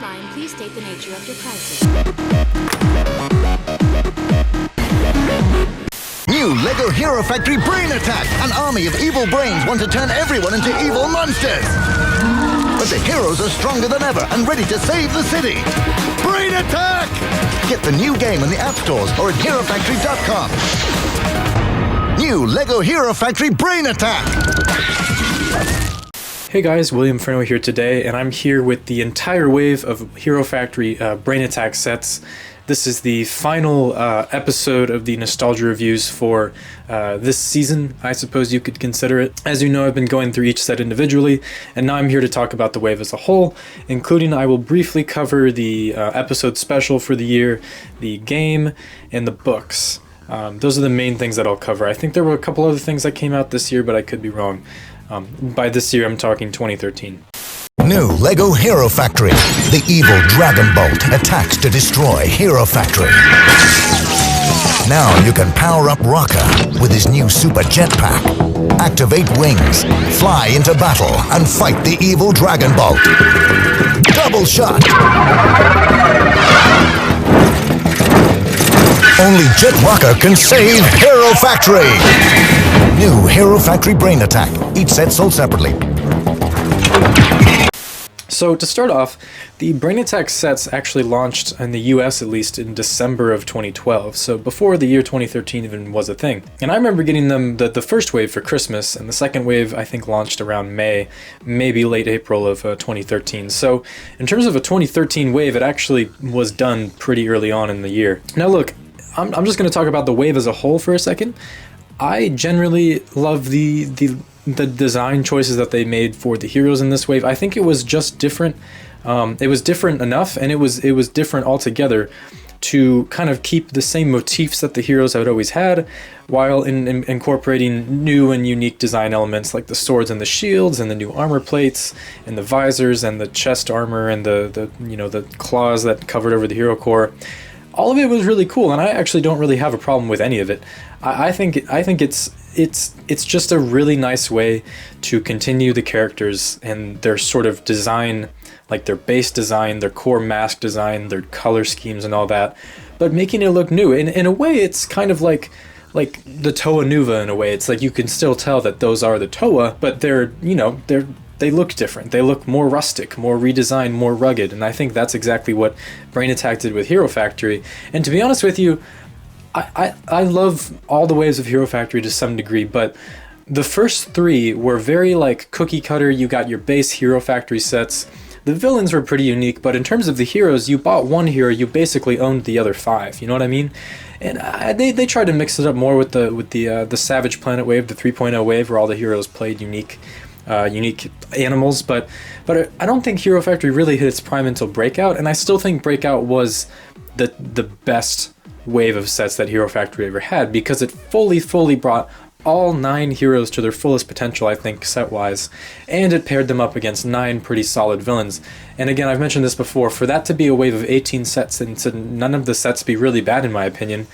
subject line, please state the nature of your crisis. New LEGO Hero Factory Brain Attack! An army of evil brains want to turn everyone into evil monsters! But the heroes are stronger than ever and ready to save the city! Brain Attack! Get the new game in the app stores or at HeroFactory.com. New LEGO Hero Factory Brain Attack! Hey guys, William Ferno here today, and I'm here with the entire wave of Hero Factory Brain Attack sets. This is the final episode of the nostalgia reviews for this season, I suppose you could consider it. As you know, I've been going through each set individually, and now I'm here to talk about the wave as a whole, including I will briefly cover the episode special for the year, the game, and the books. Those are the main things that I'll cover. I think there were a couple other things that came out this year, but I could be wrong. By this year, I'm talking 2013. New LEGO Hero Factory. The evil Dragon Bolt attacks to destroy Hero Factory. Now you can power up Rocker with his new super jetpack. Activate wings, fly into battle, and fight the evil Dragon Bolt. Double shot! Only Jet Rocker can save Hero Factory! New Hero Factory Brain Attack. Each set sold separately. So to start off, the Brain Attack sets actually launched in the US at least in December of 2012, so before the year 2013 even was a thing. And I remember getting them the first wave for Christmas, and the second wave I think launched around May, maybe late April of 2013. So in terms of a 2013 wave, it actually was done pretty early on in the year. Now look, I'm just going to talk about the wave as a whole for a second. I generally love the design choices that they made for the heroes in this wave. I think it was just different. It was different enough, and it was different altogether to kind of keep the same motifs that the heroes had always had, while incorporating new and unique design elements like the swords and the shields and the new armor plates and the visors and the chest armor and the claws that covered over the hero core. All of it was really cool, and I actually don't really have a problem with any of it. I think it's just a really nice way to continue the characters and their sort of design, like their base design, their core mask design, their color schemes and all that, but making it look new. In a way, it's kind of like the Toa Nuva in a way. It's like you can still tell that those are the Toa, but they look different. They look more rustic, more redesigned, more rugged, and I think that's exactly what Brain Attack did with Hero Factory. And to be honest with you, I love all the waves of Hero Factory to some degree, but the first three were very like cookie cutter. You got your base Hero Factory sets. The villains were pretty unique, but in terms of the heroes, you bought one hero, you basically owned the other five. You know what I mean? And they tried to mix it up more with the Savage Planet wave, the 3.0 wave, where all the heroes played unique animals, but I don't think Hero Factory really hit its prime until Breakout, and I still think Breakout was the best wave of sets that Hero Factory ever had, because it fully brought all 9 heroes to their fullest potential, I think, set-wise, and it paired them up against 9 pretty solid villains. And again, I've mentioned this before, for that to be a wave of 18 sets and to none of the sets be really bad in my opinion,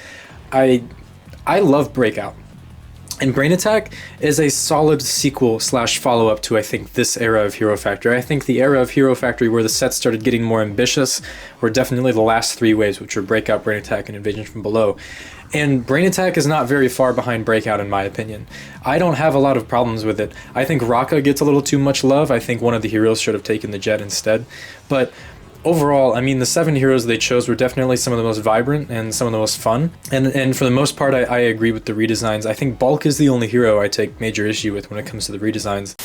I love Breakout. And Brain Attack is a solid sequel / follow-up to, I think, this era of Hero Factory. I think the era of Hero Factory where the sets started getting more ambitious were definitely the last 3 waves, which were Breakout, Brain Attack, and Invasion from Below. And Brain Attack is not very far behind Breakout, in my opinion. I don't have a lot of problems with it. I think Raka gets a little too much love. I think one of the heroes should have taken the jet instead. But overall, I mean, the 7 heroes they chose were definitely some of the most vibrant and some of the most fun. And for the most part, I agree with the redesigns. I think Bulk is the only hero I take major issue with when it comes to the redesigns.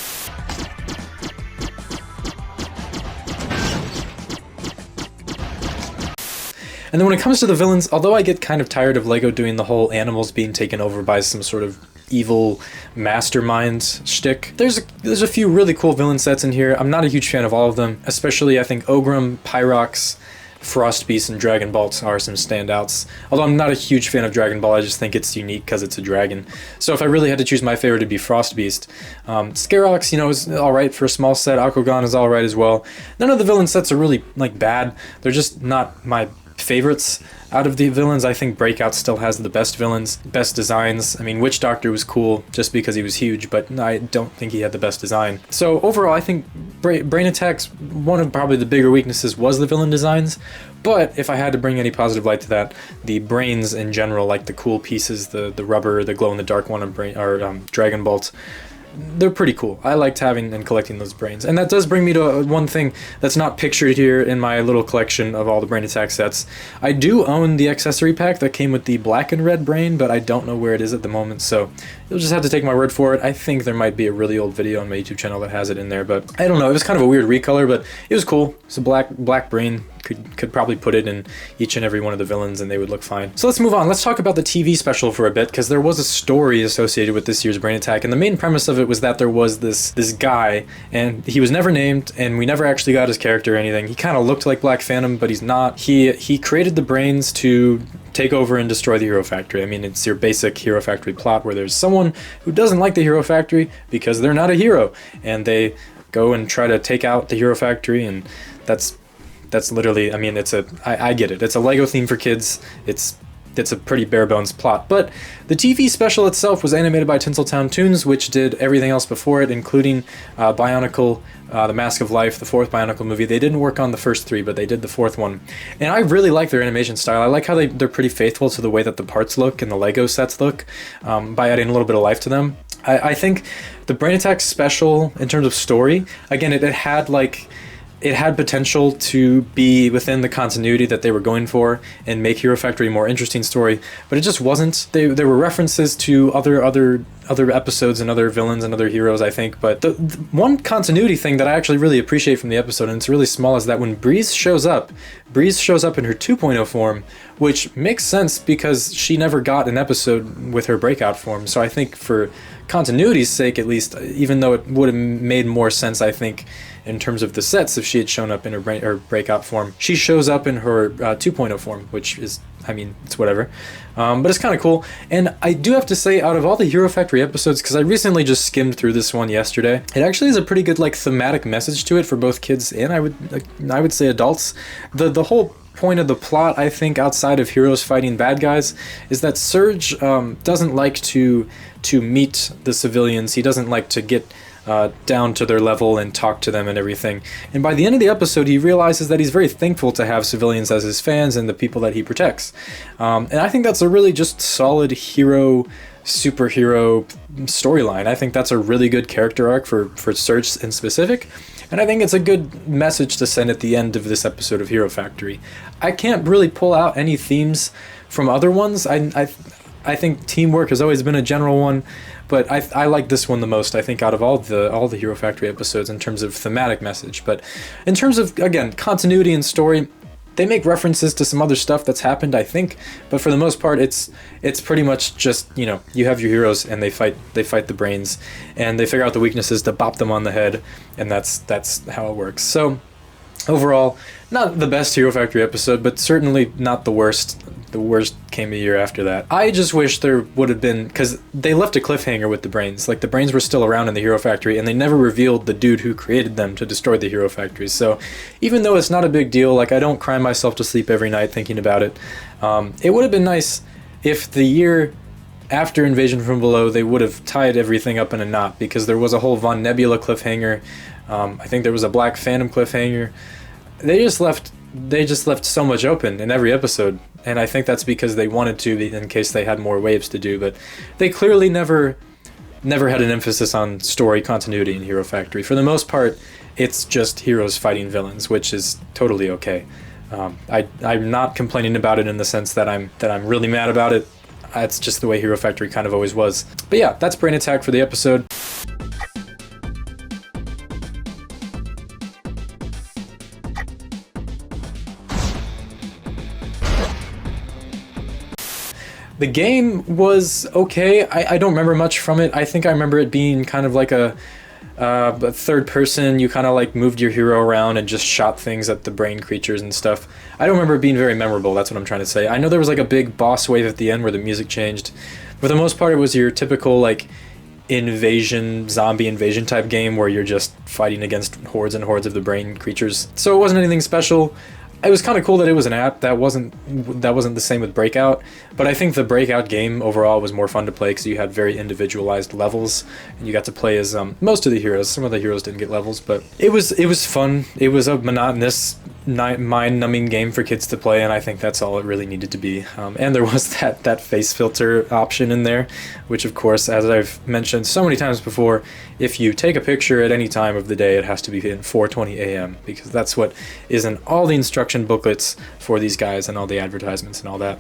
And then when it comes to the villains, although I get kind of tired of LEGO doing the whole animals being taken over by some sort of evil mastermind shtick, there's a few really cool villain sets in here. I'm not a huge fan of all of them, especially I think Ogrim, Pyrox, Frostbeast, and Dragon Bolt are some standouts. Although I'm not a huge fan of Dragon Ball, I just think it's unique because it's a dragon. So if I really had to choose my favorite, it'd be Frostbeast. Scarox, is alright for a small set. Akugan is alright as well. None of the villain sets are really, bad. They're just not my favorites out of the villains. I think Breakout still has the best villains, best designs. I mean, Witch Doctor was cool just because he was huge, but I don't think he had the best design. So overall, I think Brain Attack's one of probably the bigger weaknesses was the villain designs. But if I had to bring any positive light to that, the brains in general, like the cool pieces, the rubber, the glow-in-the-dark one, Dragon Bolt, they're pretty cool. I liked having and collecting those brains. And that does bring me to one thing that's not pictured here in my little collection of all the Brain Attack sets. I do own the accessory pack that came with the black and red brain, but I don't know where it is at the moment, so you'll just have to take my word for it. I think there might be a really old video on my YouTube channel that has it in there, but I don't know. It was kind of a weird recolor, but it was cool. It's a black brain. Could probably put it in each and every one of the villains and they would look fine. So let's move on. Let's talk about the TV special for a bit, because there was a story associated with this year's Brain Attack, and the main premise of it was that there was this guy, and he was never named, and we never actually got his character or anything. He kind of looked like Black Phantom, but he's not. He created the brains to take over and destroy the Hero Factory. I mean, it's your basic Hero Factory plot where there's someone who doesn't like the Hero Factory because they're not a hero, and they go and try to take out the Hero Factory, and that's literally, I mean, I get it. It's a Lego theme for kids. It's a pretty bare bones plot. But the TV special itself was animated by Tinseltown Toons, which did everything else before it, including Bionicle, The Mask of Life, the fourth Bionicle movie. They didn't work on the first three, but they did the fourth one. And I really like their animation style. I like how they're pretty faithful to the way that the parts look and the Lego sets look, by adding a little bit of life to them. I think the Brain Attack special, in terms of story, again, it had potential to be within the continuity that they were going for and make Hero Factory a more interesting story, but it just wasn't. There were references to other episodes and other villains and other heroes, I think, but the one continuity thing that I actually really appreciate from the episode, and it's really small, is that when Breeze shows up in her 2.0 form, which makes sense because she never got an episode with her breakout form. So I think for continuity's sake, at least, even though it would have made more sense, I think, in terms of the sets, if she had shown up in her breakout form. She shows up in her 2.0 form, which is, I mean, it's whatever. But it's kind of cool. And I do have to say, out of all the Hero Factory episodes, because I recently just skimmed through this one yesterday, it actually has a pretty good, like, thematic message to it for both kids and I would say adults. The whole point of the plot, I think, outside of heroes fighting bad guys, is that Surge doesn't like to meet the civilians. He doesn't like to get down to their level and talk to them and everything. And by the end of the episode, he realizes that he's very thankful to have civilians as his fans and the people that he protects. And I think that's a really just solid superhero storyline. I think that's a really good character arc for Surge in specific. And I think it's a good message to send at the end of this episode of Hero Factory. I can't really pull out any themes from other ones. I think teamwork has always been a general one, but I like this one the most, I think, out of all the Hero Factory episodes in terms of thematic message. But in terms of, again, continuity and story, they make references to some other stuff that's happened, I think, but for the most part, it's pretty much just, you know, you have your heroes and they fight the brains, and they figure out the weaknesses to bop them on the head, and that's how it works. So overall, not the best Hero Factory episode, but certainly not the worst. The worst came a year after that. I just wish there would have been, because they left a cliffhanger with the brains. Like, the brains were still around in the Hero Factory, and they never revealed the dude who created them to destroy the Hero Factory. So even though it's not a big deal, like, I don't cry myself to sleep every night thinking about it. It would have been nice if the year after Invasion from Below, they would have tied everything up in a knot, because there was a whole Von Nebula cliffhanger. I think there was a Black Phantom cliffhanger. They just left so much open in every episode, and I think that's because they wanted to, in case they had more waves to do, but they clearly never had an emphasis on story continuity in Hero Factory. For the most part, it's just heroes fighting villains, which is totally okay. I'm not complaining about it in the sense that I'm really mad about it. It's just the way Hero Factory kind of always was. But yeah, that's Brain Attack for the episode. The game was okay. I don't remember much from it. I think I remember it being kind of like a third person. You kind of like moved your hero around and just shot things at the brain creatures and stuff. I don't remember it being very memorable. That's what I'm trying to say. I know there was like a big boss wave at the end where the music changed. For the most part, it was your typical like zombie invasion type game where you're just fighting against hordes and hordes of the brain creatures. So it wasn't anything special. it was kind of cool that it was an app. That wasn't the same with Breakout, but I think the Breakout game overall was more fun to play because you had very individualized levels, and you got to play as most of the heroes. Some of the heroes didn't get levels, but it was fun. It was a monotonous, mind-numbing game for kids to play, and I think that's all it really needed to be. And there was that face filter option in there, which of course, as I've mentioned so many times before, if you take a picture at any time of the day, it has to be in 4:20 a.m. because that's what is in all the instruction booklets for these guys and all the advertisements and all that.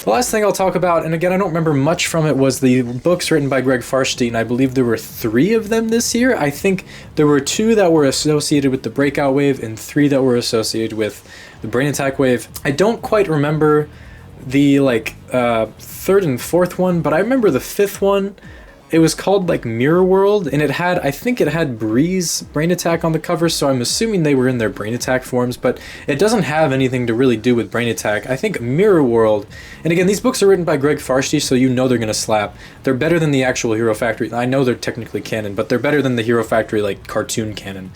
The last thing I'll talk about, and again I don't remember much from it, was the books written by Greg Farstein. I believe there were 3 of them this year. I think there were 2 that were associated with the Breakout wave and 3 that were associated with the Brain Attack wave. I don't quite remember the 3rd and 4th one, but I remember the 5th one. It was called like Mirror World, and I think it had Bree's Brain Attack on the cover, so I'm assuming they were in their Brain Attack forms, but it doesn't have anything to really do with Brain Attack. I think Mirror World, and again, these books are written by Greg Farstein, so you know they're going to slap. They're better than the actual Hero Factory. I know they're technically canon, but they're better than the Hero Factory like cartoon canon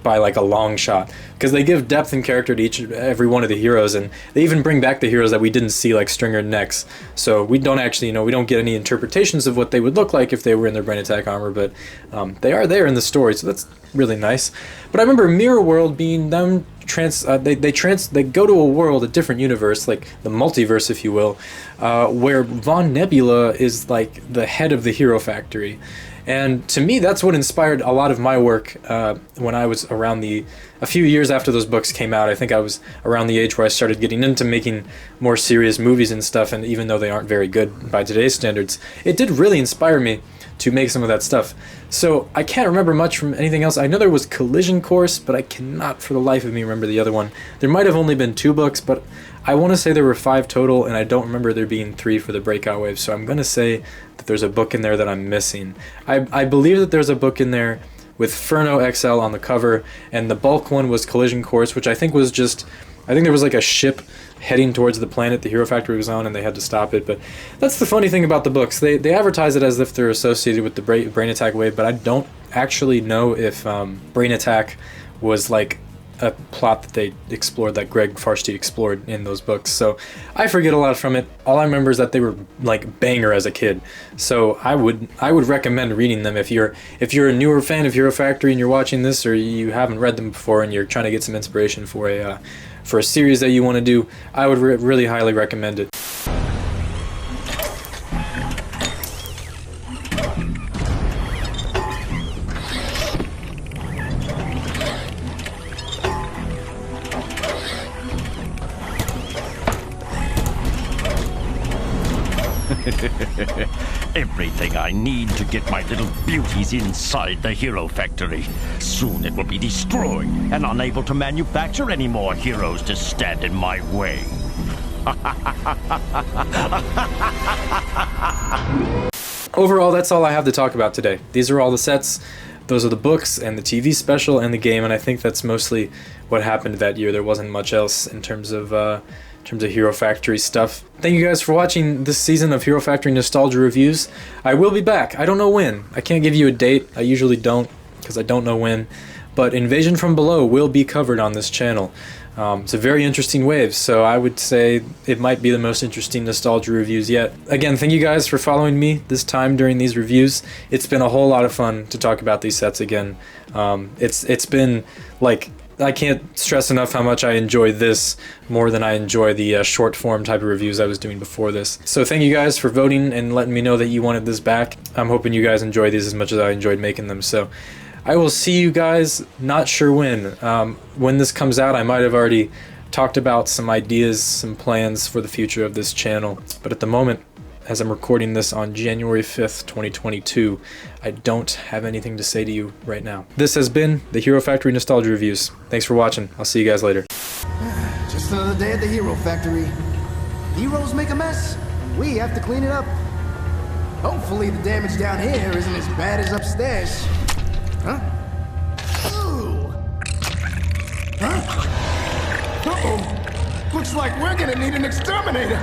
by like a long shot, because they give depth and character to every one of the heroes, and they even bring back the heroes that we didn't see, like Stringer and Nex. So we don't actually, we don't get any interpretations of what they would look like if they were in their Brain Attack armor, but they are there in the story, so that's really nice. But I remember Mirror World being them they go to a world, a different universe, like the multiverse, if you will, where Von Nebula is like the head of the Hero Factory. And to me, that's what inspired a lot of my work when I was around a few years after those books came out. I think I was around the age where I started getting into making more serious movies and stuff, and even though they aren't very good by today's standards, it did really inspire me to make some of that stuff. So I can't remember much from anything else. I know there was Collision Course, but I cannot for the life of me remember the other one. There might have only been 2 books, but I want to say there were 5 total, and I don't remember there being 3 for the Breakout Wave, so I'm going to say that there's a book in there that I'm missing. I believe that there's a book in there with Furno XL on the cover, and the bulk one was Collision Course, which I think was just, I think there was like a ship heading towards the planet the Hero Factory was on, and they had to stop it. But that's the funny thing about the books. They advertise it as if they're associated with the Brain Attack wave, but I don't actually know if Brain Attack was like a plot that they explored, that Greg Farstein explored in those books. So I forget a lot from it. All I remember is that they were like banger as a kid. So I would recommend reading them if you're a newer fan of Hero Factory and you're watching this, or you haven't read them before and you're trying to get some inspiration for a series that you want to do. I would really highly recommend it. Everything I need to get my little beauties inside the Hero Factory. Soon it will be destroyed and unable to manufacture any more heroes to stand in my way. Overall, that's all I have to talk about today. These are all the sets. Those are the books and the TV special and the game, and I think that's mostly what happened that year. There wasn't much else in terms of Hero Factory stuff. Thank you guys for watching this season of Hero Factory Nostalgia Reviews. I will be back. I don't know when. I can't give you a date. I usually don't, because I don't know when. But Invasion from Below will be covered on this channel. It's a very interesting wave, so I would say it might be the most interesting nostalgia reviews yet. Again, thank you guys for following me this time during these reviews. It's been a whole lot of fun to talk about these sets again. It's been like, I can't stress enough how much I enjoy this more than I enjoy the short form type of reviews I was doing before this. So thank you guys for voting and letting me know that you wanted this back. I'm hoping you guys enjoy these as much as I enjoyed making them. So I will see you guys, not sure when. When this comes out, I might have already talked about some ideas, some plans for the future of this channel. But at the moment, as I'm recording this on January 5th, 2022, I don't have anything to say to you right now. This has been the Hero Factory Nostalgia Reviews. Thanks for watching. I'll see you guys later. Just another day at the Hero Factory. Heroes make a mess, and we have to clean it up. Hopefully the damage down here isn't as bad as upstairs. Huh? Ooh. Huh? Uh-oh. Looks like we're gonna need an exterminator.